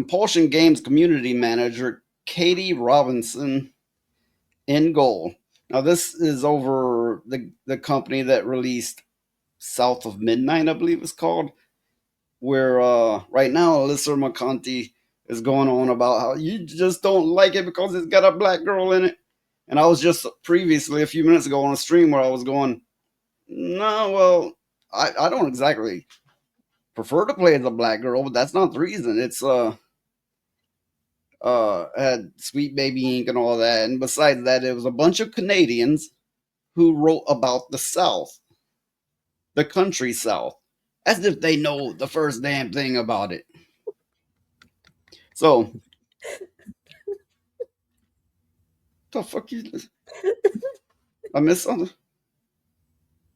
Compulsion Games community manager Katie Robinson in goal. Now, this is over the company that released South of Midnight, I believe it's called, where right now Alyssa McConty is going on about how you just don't like it because it's got a black girl in it. And I was just previously, a few minutes ago, on a stream where I was going, no, well, I don't exactly prefer to play as a black girl, but that's not the reason. It's had Sweet Baby Ink and all that. And besides that, it was a bunch of Canadians who wrote about the South, the country South, as if they know the first damn thing about it. So, the fuck you? I missed something.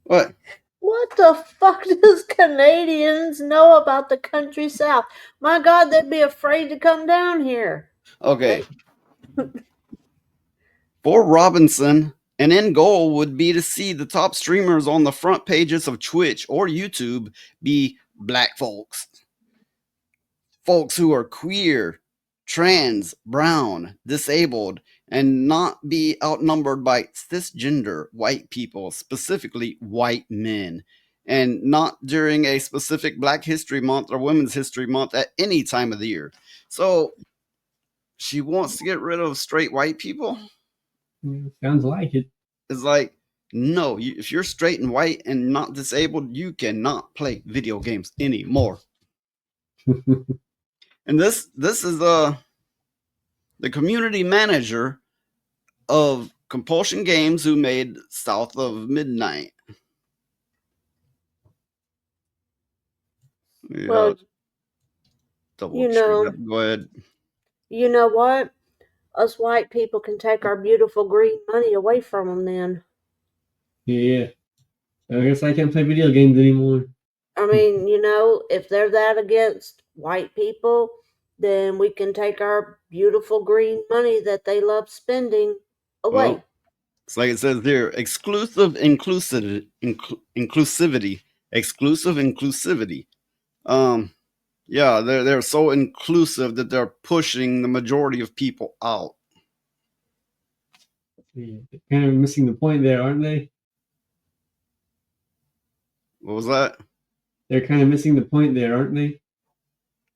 What? What the fuck does Canadians know about the country South? My God, they'd be afraid to come down here. Okay. For Robinson, an end goal would be to see the top streamers on the front pages of Twitch or YouTube be black folks. Folks who are queer, trans, brown, disabled, and not be outnumbered by cisgender white people, specifically white men, and not during a specific Black History Month or Women's History Month at any time of the year. So she wants to get rid of straight white people? Sounds like it. It's like, no, if you're straight and white and not disabled, you cannot play video games anymore. And this is the community manager of Compulsion Games who made South of Midnight. Well, double check. Go ahead. You know what? Us white people can take our beautiful green money away from them then. Yeah. I guess I can't play video games anymore. I mean, if they're that against white people, then we can take our beautiful green money that they love spending away. Well, it's like it says here, exclusive inclusivity. Exclusive inclusivity. Yeah, they're so inclusive that they're pushing the majority of people out. Yeah, they're kind of missing the point there, aren't they? What was that? They're kind of missing the point there, aren't they?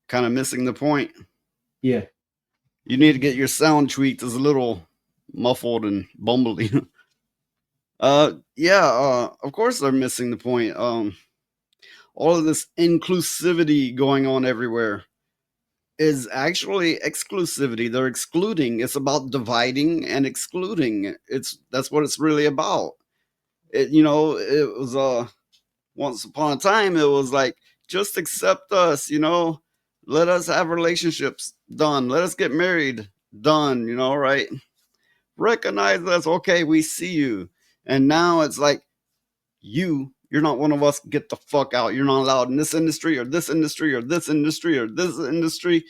Kind of missing the point? Yeah. You need to get your sound tweaked. It's a little muffled and bumbly. Of course they're missing the point. All of this inclusivity going on everywhere is actually exclusivity. They're excluding. It's about dividing and excluding. That's what it's really about. It was once upon a time it was like, just accept us, let us have relationships, done. Let us get married, done, right? Recognize us, okay, we see you. And now it's like, you're not one of us, get the fuck out. You're not allowed in this industry or this industry or this industry or this industry.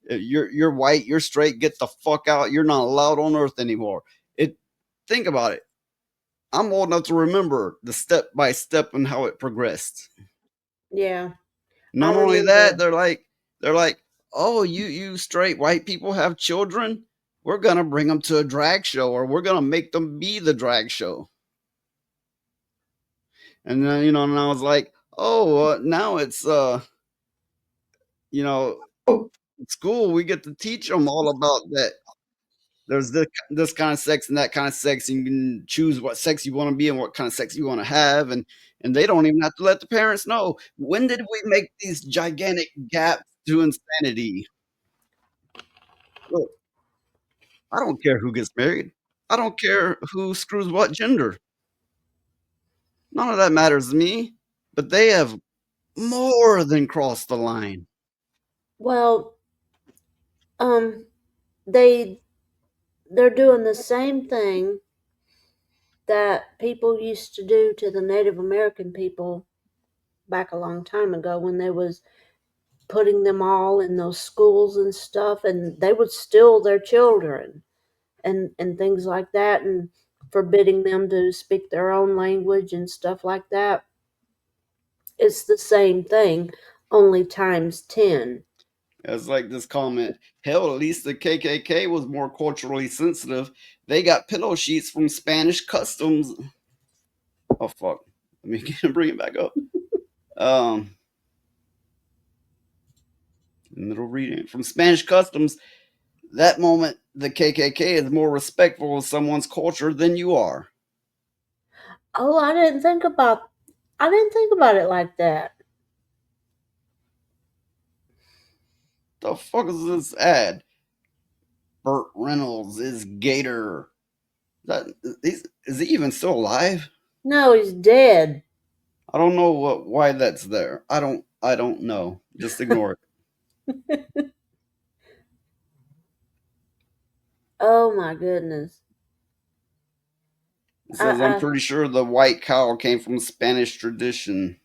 You're white, you're straight, get the fuck out. You're not allowed on earth anymore. Think about it. I'm old enough to remember the step by step and how it progressed. Yeah. Not only that, they're like, oh, you straight white people have children? We're gonna bring them to a drag show, or we're gonna make them be the drag show. And then, and I was like, oh, now it's, school, we get to teach them all about that. There's this kind of sex and that kind of sex, and you can choose what sex you want to be and what kind of sex you want to have, and they don't even have to let the parents know. When did we make these gigantic gaps to insanity? Look, I don't care who gets married. I don't care who screws what gender. None of that matters to me. But they have more than crossed the line. Well, they're doing the same thing that people used to do to the Native American people back a long time ago, when they was putting them all in those schools and stuff, and they would steal their children and things like that, and forbidding them to speak their own language and stuff like that. It's the same thing, only times 10. It's like this comment. Hell, at least the KKK was more culturally sensitive. They got pillow sheets from Spanish customs. Oh fuck! Let me bring it back up. Um, Middle reading from Spanish customs. That moment, the KKK is more respectful of someone's culture than you are. Oh, I didn't think about it like that. The fuck is this ad? Burt Reynolds is Gator. That is he even still alive? No, he's dead. I don't know why that's there. I don't know. Just ignore it. Oh my goodness. It says I'm I pretty sure the white cow came from Spanish tradition.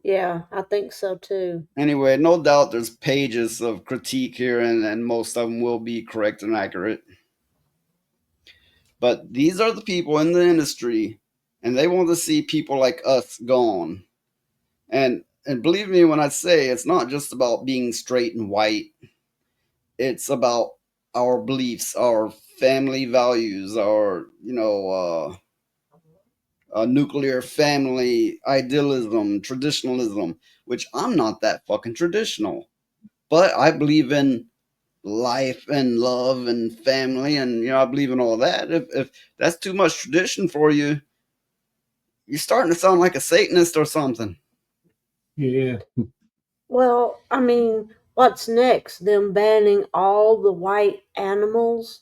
Yeah, I think so too. Anyway, no doubt there's pages of critique here, and most of them will be correct and accurate. But these are the people in the industry, and they want to see people like us gone. And believe me when I say it's not just about being straight and white. It's about our beliefs, our family values, our nuclear family idealism, traditionalism. Which I'm not that fucking traditional, but I believe in life and love and family, and I believe in all that. If that's too much tradition for you, you're starting to sound like a Satanist or something. Yeah. Well, I mean, what's next? Them banning all the white animals?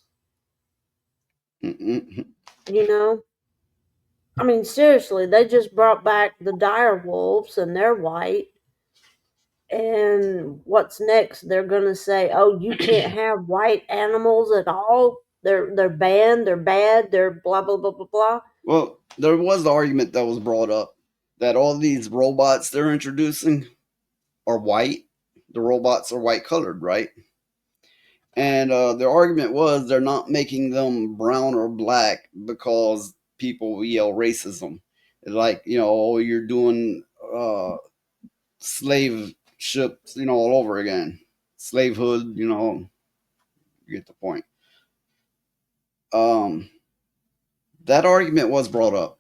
Mm-mm. You know? I mean, seriously, they just brought back the dire wolves and they're white. And what's next? They're gonna say, "Oh, you can't have white animals at all. They're banned. They're bad. They're blah blah blah blah blah." Well, there was the argument that was brought up that all these robots they're introducing are white. The robots are white colored, right? And their argument was they're not making them brown or black because people yell racism. Like, oh, you're doing slave ships, all over again. Slavehood, you get the point. Um, that argument was brought up.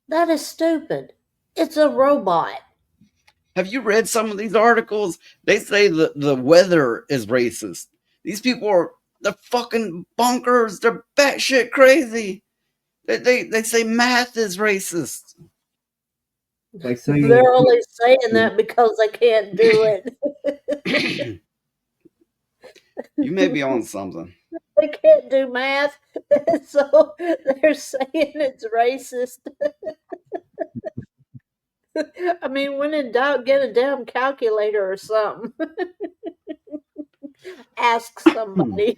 That is stupid. It's a robot. Have you read some of these articles? They say the weather is racist. These people are they're fucking bonkers. They're batshit crazy. They say math is racist. Like saying They're only saying that because they can't do it. You may be on something. They can't do math, so they're saying it's racist. I mean, when in doubt, get a damn calculator or something. Ask somebody.